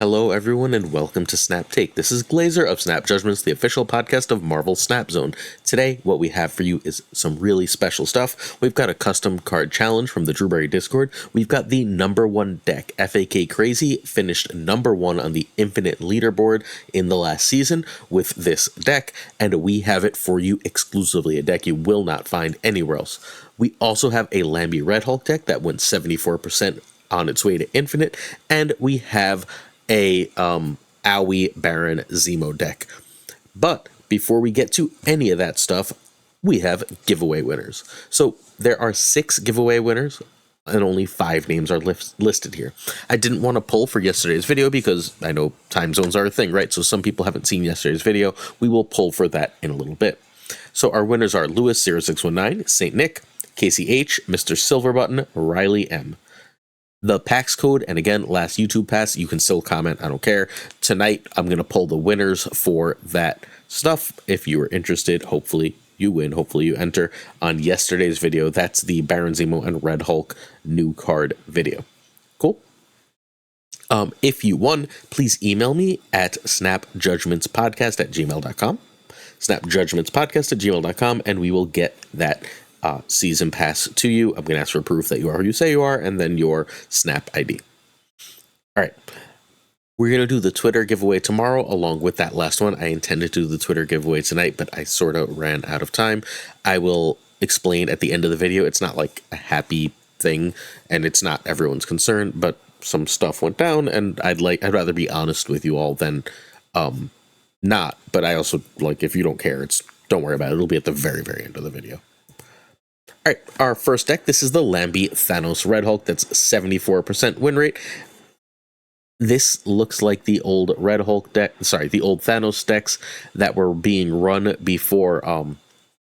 Hello, everyone, and welcome to Snap Take. This is Glazer of Snap Judgments, the official podcast of Marvel Snap Zone. Today, what we have for you is some really special stuff. We've got a custom card challenge from the Drewberry Discord. We've got the #1 deck. FAK Crazy finished #1 on the Infinite Leaderboard in the last season with this deck, and we have it for you exclusively, a deck you will not find anywhere else. We also have a Lamby Red Hulk deck that went 74% on its way to Infinite, and we have a Owie Baron Zemo deck. But before we get to any of that stuff, we have giveaway winners. So there are 6 giveaway winners, and only 5 names are listed here. I didn't want to pull for yesterday's video because I know time zones are a thing, right? So some people haven't seen yesterday's video. We will pull for that in a little bit. So our winners are Lewis0619, St. Nick, Casey H, Mr. Silverbutton, Riley M. The PAX code, and again, last YouTube pass, you can still comment, I don't care. Tonight, I'm going to pull the winners for that stuff. If you are interested, hopefully you win, hopefully you enter on yesterday's video. That's the Baron Zemo and Red Hulk new card video. Cool? If you won, please email me at snapjudgmentspodcast@gmail.com. snapjudgmentspodcast@gmail.com, and we will get that season pass to you. I'm going to ask for proof that you are who you say you are, and then your Snap ID. All right. We're going to do the Twitter giveaway tomorrow, along with that last one. I intended to do the Twitter giveaway tonight, but I sort of ran out of time. I will explain at the end of the video. It's not like a happy thing, and it's not everyone's concern, but some stuff went down, and I'd rather be honest with you all than not. But I also, if you don't care, don't worry about it. It'll be at the very, very end of the video. All right, our first deck, this is the Lamby Thanos Red Hulk. That's 74% win rate. This looks like the old Red Hulk deck, the old Thanos decks that were being run before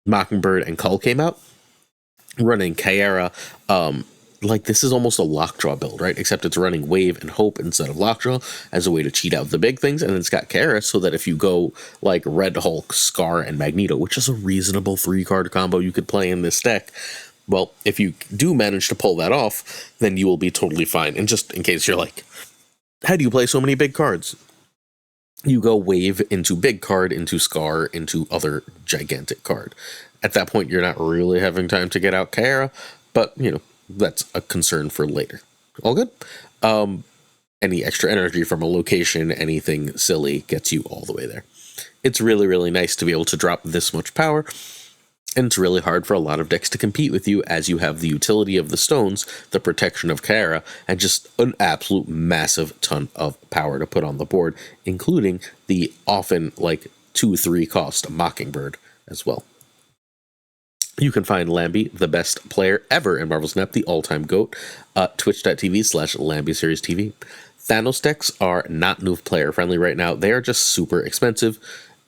Mockingbird and Cull came out. Running Kyara, this is almost a Lockjaw build, right? Except it's running Wave and Hope instead of Lockjaw as a way to cheat out the big things. And then it's got Kyara so that if you go Red Hulk, Scar, and Magneto, which is a reasonable 3-card combo you could play in this deck, well, if you do manage to pull that off, then you will be totally fine. And just in case you're like, how do you play so many big cards? You go Wave into big card, into Scar, into other gigantic card. At that point, you're not really having time to get out Kyara, but, that's a concern for later. All good? Any extra energy from a location, anything silly, gets you all the way there. It's really, really nice to be able to drop this much power, and it's really hard for a lot of decks to compete with you as you have the utility of the stones, the protection of Kyara, and just an absolute massive ton of power to put on the board, including the often 2-3 cost Mockingbird as well. You can find Lamby, the best player ever in Marvel Snap, the all-time GOAT, twitch.tv/LambySeriesTV. Thanos decks are not new player friendly right now. They are just super expensive.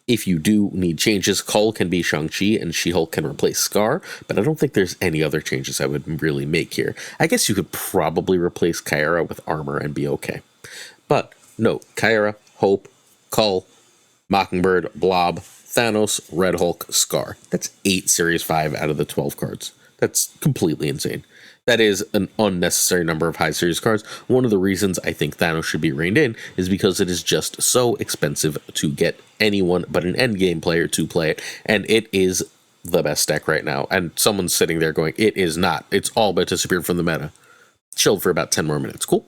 If you do need changes, Cull can be Shang-Chi and She-Hulk can replace Scar, but I don't think there's any other changes I would really make here. I guess you could probably replace Kyara with armor and be okay. But no, Kyara, Hope, Cull, Mockingbird, Blob, Thanos, Red Hulk, Scar. That's 8 Series 5 out of the 12 cards. That's completely insane. That is an unnecessary number of high series cards. One of the reasons I think Thanos should be reined in is because it is just so expensive to get anyone but an endgame player to play it, and it is the best deck right now. And someone's sitting there going, it is not. It's all but disappeared from the meta. Chilled for about 10 more minutes. Cool?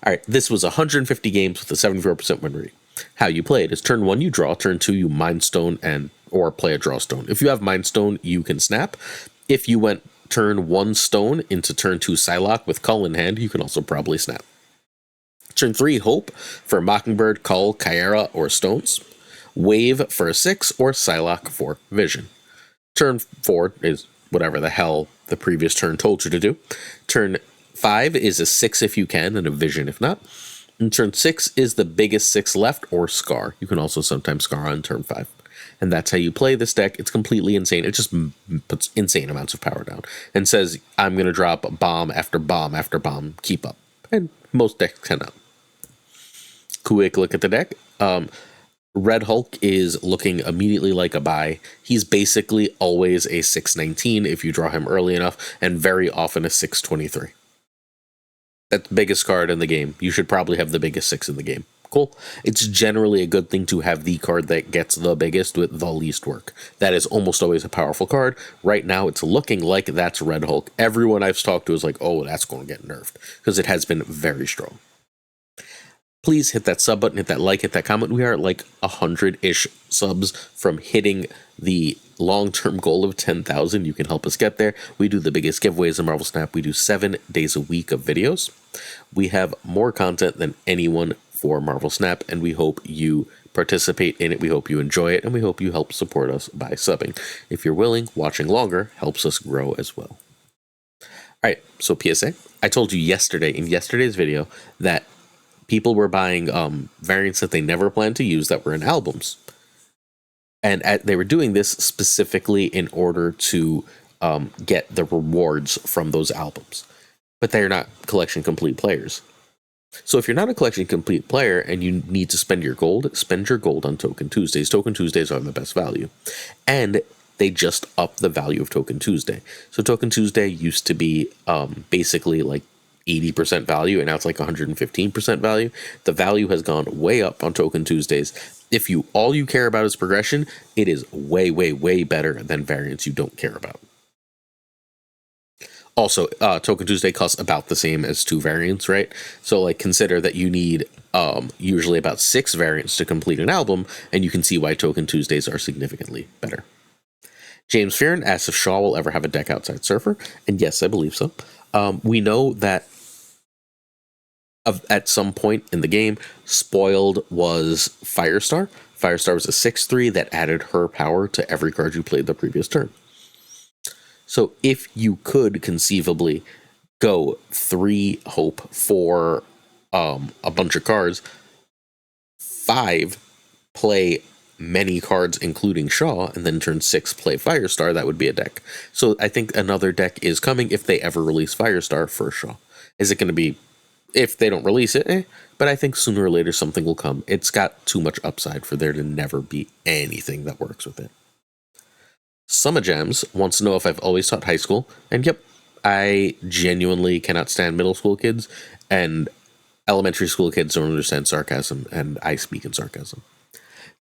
All right, this was 150 games with a 74% win rate. How you play it is turn 1 you draw, turn 2 you Mind Stone or play a Draw Stone. If you have Mind Stone, you can snap. If you went turn 1 Stone into turn 2 Psylocke with Cull in hand, you can also probably snap. Turn 3 Hope for Mockingbird, Cull, Kyara, or Stones. Wave for a 6 or Psylocke for Vision. Turn 4 is whatever the hell the previous turn told you to do. Turn 5 is a 6 if you can and a Vision if not. And turn 6 is the biggest 6 left, or Scar. You can also sometimes Scar on turn 5. And that's how you play this deck. It's completely insane. It just puts insane amounts of power down. And says, I'm going to drop bomb after bomb after bomb. Keep up. And most decks cannot. Quick look at the deck. Red Hulk is looking immediately like a buy. He's basically always a 619 if you draw him early enough, and very often a 623. That's the biggest card in the game. You should probably have the biggest 6 in the game. Cool. It's generally a good thing to have the card that gets the biggest with the least work. That is almost always a powerful card. Right now, it's looking like that's Red Hulk. Everyone I've talked to is like, oh, that's going to get nerfed, because it has been very strong. Please hit that sub button, hit that like, hit that comment. We are at like 100-ish subs from hitting the long-term goal of 10,000. You can help us get there. We do the biggest giveaways in Marvel Snap. We do 7 days a week of videos. We have more content than anyone for Marvel Snap, and we hope you participate in it. We hope you enjoy it, and we hope you help support us by subbing. If you're willing, watching longer helps us grow as well. All right, so PSA. I told you yesterday, in yesterday's video, that people were buying variants that they never planned to use that were in albums. And they were doing this specifically in order to get the rewards from those albums. But they're not collection complete players. So if you're not a collection complete player and you need to spend your gold on Token Tuesdays. Token Tuesdays are the best value. And they just upped the value of Token Tuesday. So Token Tuesday used to be basically like 80% value, and now it's like 115% value. The value has gone way up on Token Tuesdays. If all you care about is progression, it is way, way, way better than variants you don't care about. Also, Token Tuesday costs about the same as 2 variants, right? So, like, consider that you need usually about 6 variants to complete an album, and you can see why Token Tuesdays are significantly better. James Fearon asks if Shaw will ever have a deck outside Surfer, and yes, I believe so. We know that at some point in the game, Spoiled was Firestar. Firestar was a 6/3 that added her power to every card you played the previous turn. So if you could conceivably go 3 Hope for a bunch of cards, 5 play many cards including Shaw, and then turn 6 play Firestar, that would be a deck. So I think another deck is coming if they ever release Firestar for Shaw. Is it going to be, if they don't release it, but I think sooner or later something will come. It's got too much upside for there to never be anything that works with it. Summer Jams wants to know if I've always taught high school, and yep, I genuinely cannot stand middle school kids, and elementary school kids don't understand sarcasm, and I speak in sarcasm.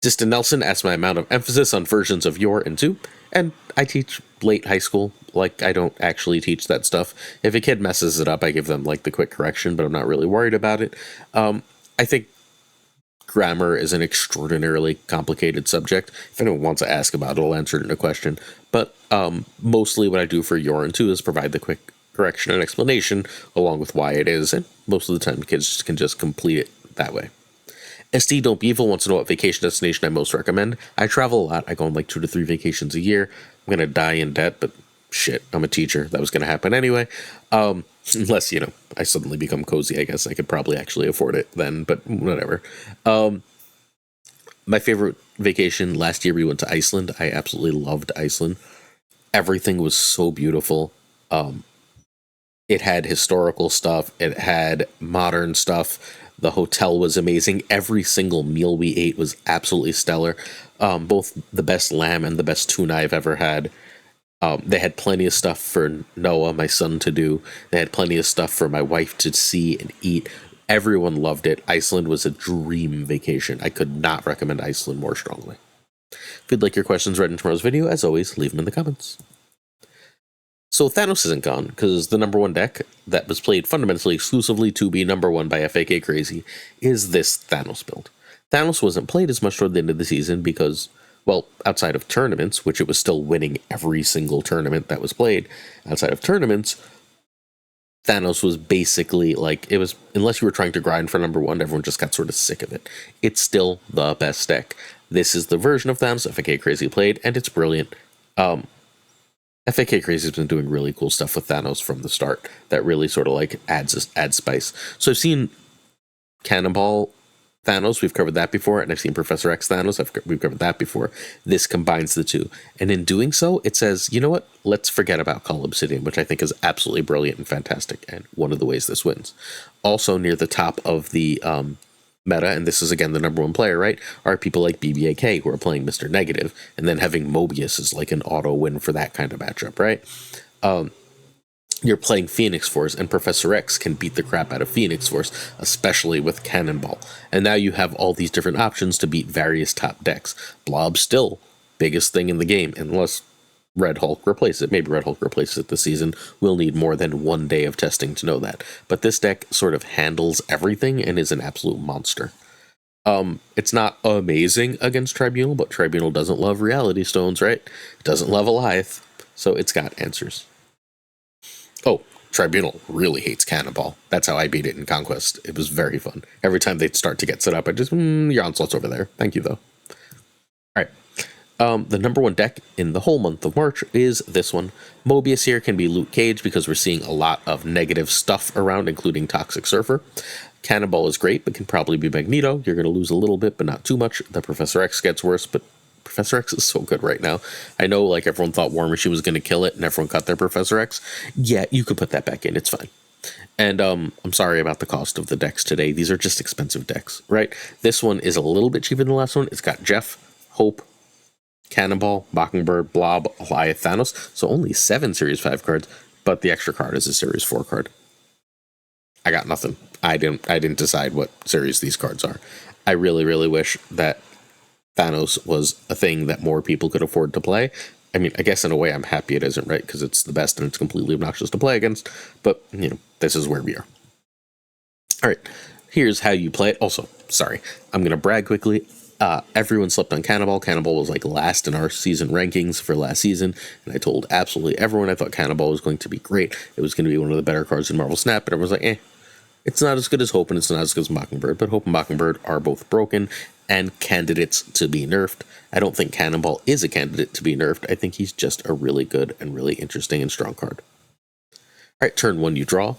Distant Nelson asked my amount of emphasis on versions of Yor and 2, and I teach late high school. Like, I don't actually teach that stuff. If a kid messes it up, I give them, like, the quick correction, but I'm not really worried about it. I think grammar is an extraordinarily complicated subject. If anyone wants to ask about it, I'll answer it in a question. But mostly what I do for Yor and 2 is provide the quick correction and explanation, along with why it is, and most of the time kids can just complete it that way. SD Don't Be Evil wants to know what vacation destination I most recommend. I travel a lot. I go on like 2 to 3 vacations a year. I'm going to die in debt, but shit, I'm a teacher. That was going to happen anyway. Unless, I suddenly become cozy, I guess I could probably actually afford it then, but whatever. My favorite vacation, last year we went to Iceland. I absolutely loved Iceland. Everything was so beautiful. It had historical stuff. It had modern stuff. The hotel was amazing. Every single meal we ate was absolutely stellar. Both the best lamb and the best tuna I've ever had. They had plenty of stuff for Noah, my son, to do. They had plenty of stuff for my wife to see and eat. Everyone loved it. Iceland was a dream vacation. I could not recommend Iceland more strongly. If you'd like your questions read in tomorrow's video, as always, leave them in the comments. So Thanos isn't gone, because the number 1 deck that was played fundamentally exclusively to be number 1 by FAK Crazy is this Thanos build. Thanos wasn't played as much toward the end of the season because, well, outside of tournaments, which it was still winning every single tournament that was played, outside of tournaments, Thanos was basically like, it was, unless you were trying to grind for number 1, everyone just got sort of sick of it. It's still the best deck. This is the version of Thanos FAK Crazy played, and it's brilliant. FAK Crazy has been doing really cool stuff with Thanos from the start that really sort of like adds spice. So I've seen Cannonball Thanos, we've covered that before, and I've seen Professor X Thanos, we've covered that before. This combines the two, and in doing so, it says, you know what, let's forget about Call Obsidian, which I think is absolutely brilliant and fantastic, and one of the ways this wins. Also near the top of the meta, and this is again the number 1 player, right, are people like BBAK who are playing Mr. Negative, and then having Mobius is like an auto win for that kind of matchup, right? You're playing Phoenix Force, and Professor X can beat the crap out of Phoenix Force, especially with Cannonball. And now you have all these different options to beat various top decks. Blob still biggest thing in the game, unless Red Hulk replaces it. Maybe Red Hulk replaces it this season. We'll need more than 1 day of testing to know that. But this deck sort of handles everything and is an absolute monster. It's not amazing against Tribunal, but Tribunal doesn't love Reality Stones, right? It doesn't love Eliath, so it's got answers. Oh, Tribunal really hates Cannonball. That's how I beat it in Conquest. It was very fun. Every time they'd start to get set up, I just, your Onslaught's over there. Thank you, though. All right. The number 1 deck in the whole month of March is this one. Mobius here can be Luke Cage because we're seeing a lot of negative stuff around, including Toxic Surfer. Cannonball is great, but can probably be Magneto. You're going to lose a little bit, but not too much. The Professor X gets worse, but Professor X is so good right now. I know, like, everyone thought War Machine was going to kill it, and everyone cut their Professor X. Yeah, you could put that back in. It's fine. And I'm sorry about the cost of the decks today. These are just expensive decks, right? This one is a little bit cheaper than the last one. It's got Jeff, Hope, Cannonball, Mockingbird, Blob, Eliath, Thanos. So only 7 Series 5 cards, but the extra card is a Series 4 card. I got nothing. I didn't decide what series these cards are. I really, really wish that Thanos was a thing that more people could afford to play. I mean, I guess in a way I'm happy it isn't, right? Because it's the best and it's completely obnoxious to play against. But, this is where we are. All right, here's how you play it. Also, sorry, I'm going to brag quickly. Everyone slept on Cannonball. Cannonball was like last in our season rankings for last season, and I told absolutely everyone I thought Cannonball was going to be great. It was going to be one of the better cards in Marvel Snap, and everyone was like, it's not as good as Hope, and it's not as good as Mockingbird, but Hope and Mockingbird are both broken and candidates to be nerfed. I don't think Cannonball is a candidate to be nerfed. I think he's just a really good and really interesting and strong card. All right, turn 1, you draw.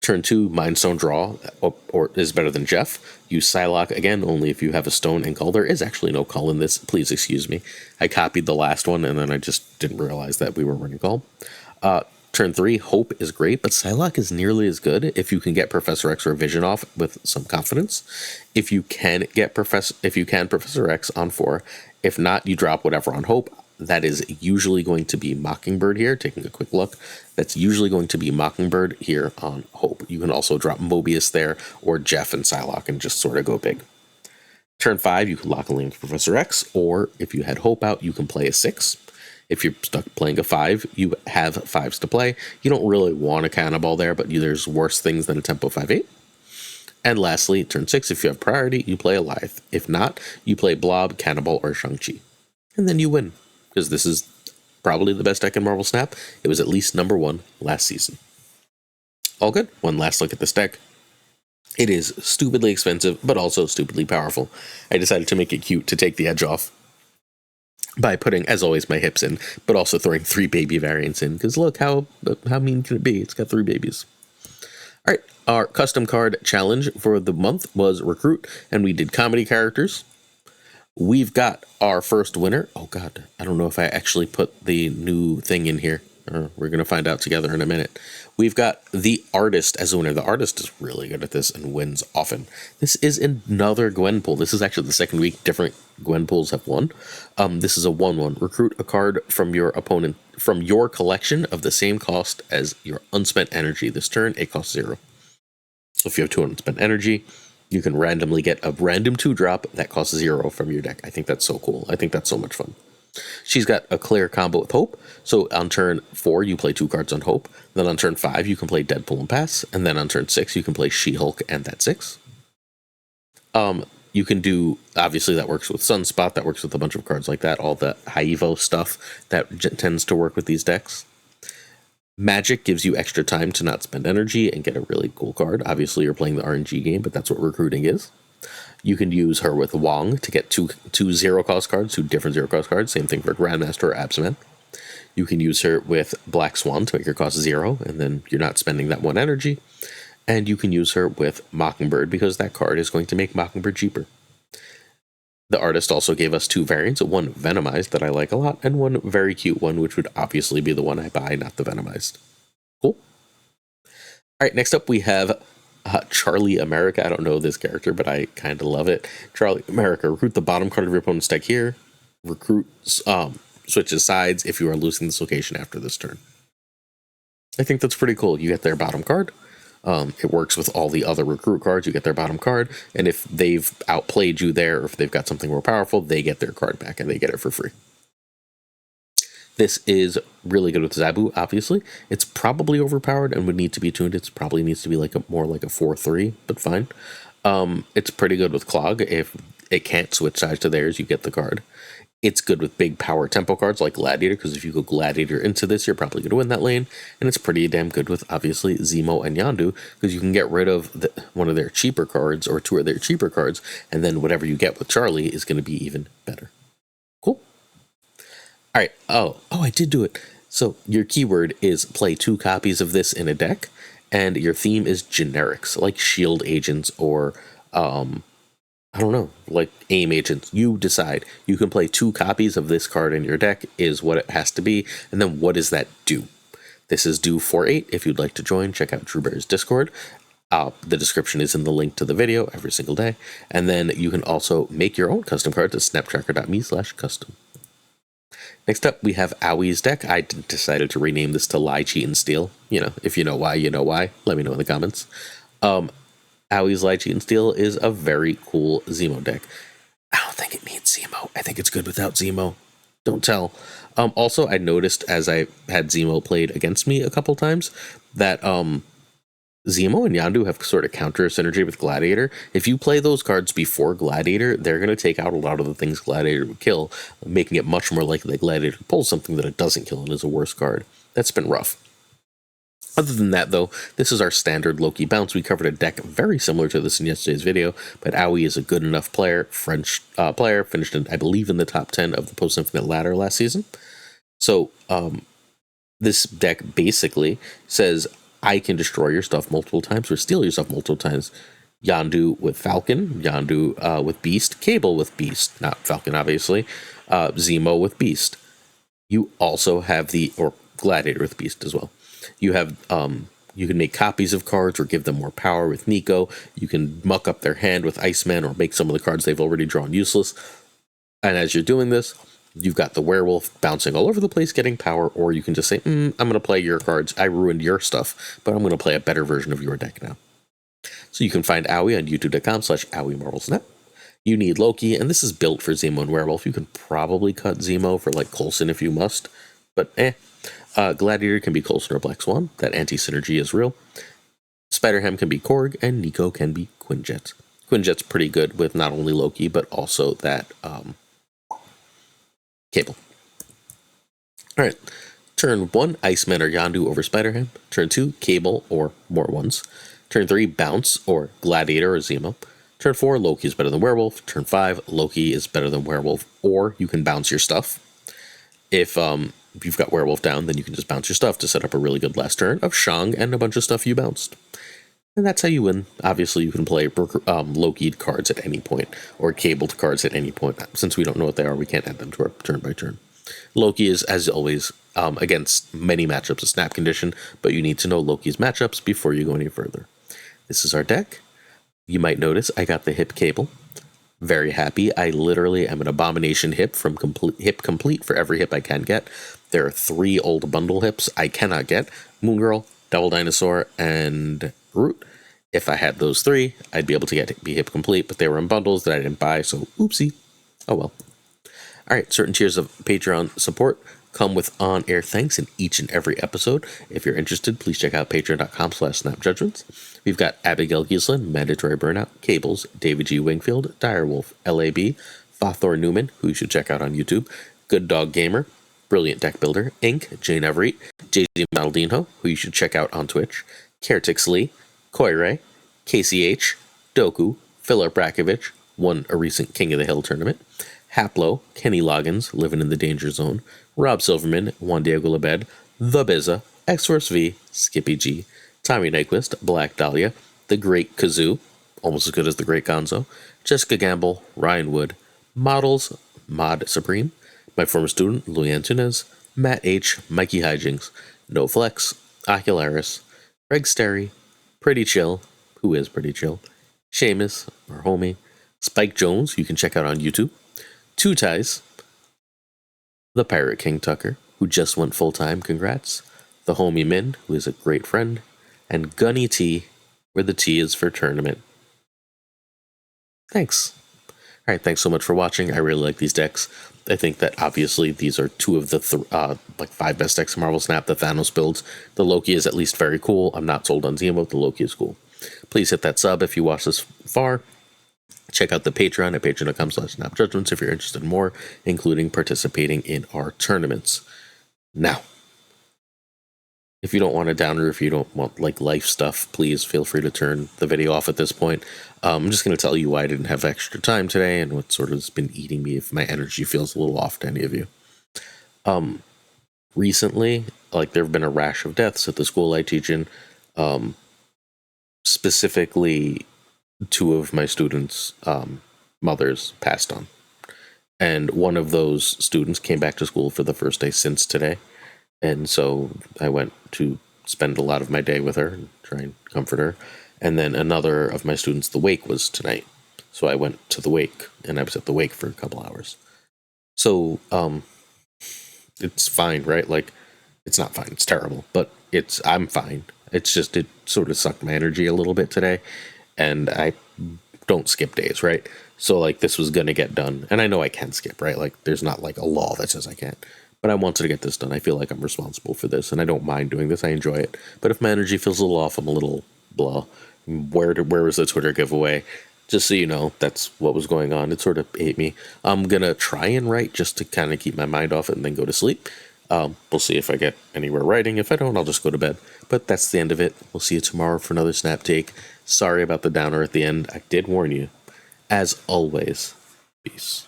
Turn 2, Mind Stone draw, or is better than Jeff. Use Psylocke again, only if you have a stone and call. There is actually no call in this. Please excuse me. I copied the last one, and then I just didn't realize that we were running call. Turn 3, Hope is great, but Psylocke is nearly as good if you can get Professor X or Vision off with some confidence. If you can Professor X on 4. If not, you drop whatever on Hope. That is usually going to be Mockingbird here. Taking a quick look, that's usually going to be Mockingbird here on Hope. You can also drop Mobius there or Jeff and Psylocke and just sort of go big. Turn 5, you can lock a lane with Professor X, or if you had Hope out, you can play a 6. If you're stuck playing a 5, you have 5s to play. You don't really want a Cannonball there, but there's worse things than a Tempo 5/8. And lastly, turn 6, if you have priority, you play Eliath. If not, you play Blob, Cannonball, or Shang-Chi. And then you win, because this is probably the best deck in Marvel Snap. It was at least number 1 last season. All good. One last look at this deck. It is stupidly expensive, but also stupidly powerful. I decided to make it cute to take the edge off by putting, as always, my hips in, but also throwing 3 baby variants in, because look, how mean can it be? It's got 3 babies. All right, our custom card challenge for the month was Recruit, and we did comedy characters. We've got our first winner. Oh, God, I don't know if I actually put the new thing in here. We're going to find out together in a minute. We've got the Artist as a winner. The Artist is really good at this and wins often. This is another Gwen pool. This is actually the second week different Gwen pools have won. This is a 1/1. Recruit a card from your opponent, from your collection of the same cost as your unspent energy. This turn, it costs 0. So if you have 2 unspent energy, you can randomly get a random 2-drop that costs 0 from your deck. I think that's so cool. I think that's so much fun. She's got a clear combo with Hope. So on turn 4, you play 2 cards on Hope. Then on turn 5, you can play Deadpool and pass. And then on turn 6, you can play She-Hulk and that's 6. You can do, obviously that works with Sunspot, that works with a bunch of cards like that, all the high evo stuff that tends to work with these decks. Magic gives you extra time to not spend energy and get a really cool card. Obviously you're playing the RNG game, but that's what recruiting is. You can use her with Wong to get two 0-cost cards, 2 different 0-cost cards. Same thing for Grandmaster or Absman. You can use her with Black Swan to make her cost 0, and then you're not spending that 1 energy. And you can use her with Mockingbird because that card is going to make Mockingbird cheaper. The Artist also gave us 2 variants, one Venomized that I like a lot, and one very cute one, which would obviously be the one I buy, not the Venomized. Cool. All right, next up we have Charlie America. I don't know this character, but I kind of love it. Charlie America. Recruit the bottom card of your opponent's deck here. Recruit switches sides if you are losing this location after this turn. I think that's pretty cool. You get their bottom card. It works with all the other recruit cards. You get their bottom card, and if they've outplayed you there, or if they've got something more powerful, they get their card back, and they get it for free. This is really good with Zabu, obviously. It's probably overpowered and would need to be tuned. It probably needs to be like more like a 4/3, but fine. It's pretty good with Clog. If it can't switch sides to theirs, you get the card. It's good with big power tempo cards like Gladiator, because if you go Gladiator into this, you're probably going to win that lane. And it's pretty damn good with, obviously, Zemo and Yondu, because you can get rid of one of their cheaper cards or two of their cheaper cards, and then whatever you get with Charlie is going to be even better. Cool. All right. Oh, I did do it. So your keyword is play 2 copies of this in a deck, and your theme is generics, like shield agents or I don't know, like aim agents. You decide. You can play 2 copies of this card in your deck is what it has to be. And then what does that do? This is due 4/8. If you'd like to join, check out Drewbear's Discord. The description is in the link to the video every single day. And then you can also make your own custom cards at snaptracker.me/custom. Next up, we have Owie's deck. I decided to rename this to Lie, Cheat, and Steal. You know, if you know why, you know why. Let me know in the comments. Owie's Lie, Cheat, and Steal is a very cool Zemo deck. I don't think it needs Zemo. I think it's good without Zemo. Don't tell. Also, I noticed as I had Zemo played against me a couple times that Zemo and Yondu have sort of counter synergy with Gladiator. If you play those cards before Gladiator, they're going to take out a lot of the things Gladiator would kill, making it much more likely that Gladiator pulls something that it doesn't kill and is a worse card. That's been rough. Other than that, though, this is our standard Loki bounce. We covered a deck very similar to this in yesterday's video, but Owie is a good enough player, French player, finished, I believe, in the top 10 of the Post-Infinite ladder last season. So this deck basically says, I can destroy your stuff multiple times or steal your stuff multiple times. Yondu with Falcon, Yondu with Beast, Cable with Beast, not Falcon, obviously, Zemo with Beast. You also have or Gladiator with Beast as well. You have, you can make copies of cards or give them more power with Nico. You can muck up their hand with Iceman or make some of the cards they've already drawn useless. And as you're doing this, you've got the Werewolf bouncing all over the place, getting power, or you can just say, I'm going to play your cards. I ruined your stuff, but I'm going to play a better version of your deck now. So you can find Owie on youtube.com/OwieMarvelSnap. You need Loki, and this is built for Zemo and Werewolf. You can probably cut Zemo for like Coulson if you must, but Gladiator can be Coulson or Black Swan. That anti-synergy is real. Spider-Ham can be Korg, and Nico can be Quinjet. Quinjet's pretty good with not only Loki, but also that Cable. Alright, turn 1, Iceman or Yondu over Spider-Ham. Turn 2, Cable or more ones. Turn 3, Bounce or Gladiator or Zemo. Turn 4, Loki is better than Werewolf. Turn 5, Loki is better than Werewolf, or you can bounce your stuff. If you've got Werewolf down, then you can just bounce your stuff to set up a really good last turn of Shang and a bunch of stuff you bounced. And that's how you win. Obviously, you can play Loki cards at any point, or cabled cards at any point. Since we don't know what they are, we can't add them to our turn by turn. Loki is, as always, against many matchups a snap condition, but you need to know Loki's matchups before you go any further. This is our deck. You might notice I got the hip cable. Very happy. I literally am an abomination hip from hip complete for every hip I can get. There are 3 old bundle hips I cannot get. Moon Girl, Double Dinosaur, and Groot. If I had those 3, I'd be able to be hip complete, but they were in bundles that I didn't buy, so oopsie. Oh well. Alright, certain tiers of Patreon support come with on-air thanks in each and every episode. If you're interested, please check out patreon.com/snapjudgments. We've got Abigail Giesland, Mandatory Burnout, Cables, David G. Wingfield, Direwolf, LAB, Fathor Newman, who you should check out on YouTube, Good Dog Gamer, Brilliant Deck Builder, Inc., Jane Everett, JZ Maldino, who you should check out on Twitch, Kertix Lee, Koire, KCH, Doku, Philip Brakovich, won a recent King of the Hill tournament, Haplo, Kenny Loggins, living in the danger zone, Rob Silverman, Juan Diego Labed, The Bizza, X-Force V, Skippy G, Tommy Nyquist, Black Dahlia, The Great Kazoo, almost as good as The Great Gonzo, Jessica Gamble, Ryan Wood, Models, Mod Supreme, my former student, Louis Antunes, Matt H., Mikey Hijinks, No Flex, Ocularis, Greg Sterry, Pretty Chill, who is Pretty Chill, Seamus, our homie, Spike Jones, you can check out on YouTube, Two Ties, The Pirate King Tucker, who just went full-time, congrats, the homie Min, who is a great friend, and Gunny T, where the T is for tournament. Thanks. All right, thanks so much for watching. I really like these decks. I think that obviously these are two of the 5 best decks in Marvel Snap. The Thanos builds. The Loki is at least very cool. I'm not sold on Zemo. The Loki is cool. Please hit that sub if you watched this far. Check out the Patreon at patreon.com/snapjudgments if you're interested in more, including participating in our tournaments. Now, if you don't want a downer, if you don't want like life stuff, please feel free to turn the video off at this point. I'm just going to tell you why I didn't have extra time today and what sort of has been eating me if my energy feels a little off to any of you. Recently, like there have been a rash of deaths at the school I teach in. Specifically, 2 of my students' mothers passed on. And one of those students came back to school for the first day since today. And so I went to spend a lot of my day with her and try and comfort her. And then another of my students, the wake was tonight. So I went to the wake, and I was at the wake for a couple hours. So, it's fine, right? Like, it's not fine. It's terrible, but I'm fine. It's just, it sort of sucked my energy a little bit today. And I don't skip days, right? So, like, this was going to get done. And I know I can skip, right? Like, there's not, like, a law that says I can't. But I wanted to get this done. I feel like I'm responsible for this, and I don't mind doing this. I enjoy it. But if my energy feels a little off, I'm a little blah. Where was the Twitter giveaway? Just so you know, that's what was going on. It sort of ate me. I'm going to try and write just to kind of keep my mind off it and then go to sleep. We'll see if I get anywhere writing. If I don't, I'll just go to bed. But that's the end of it. We'll see you tomorrow for another Snap Take. Sorry about the downer at the end. I did warn you. As always, peace.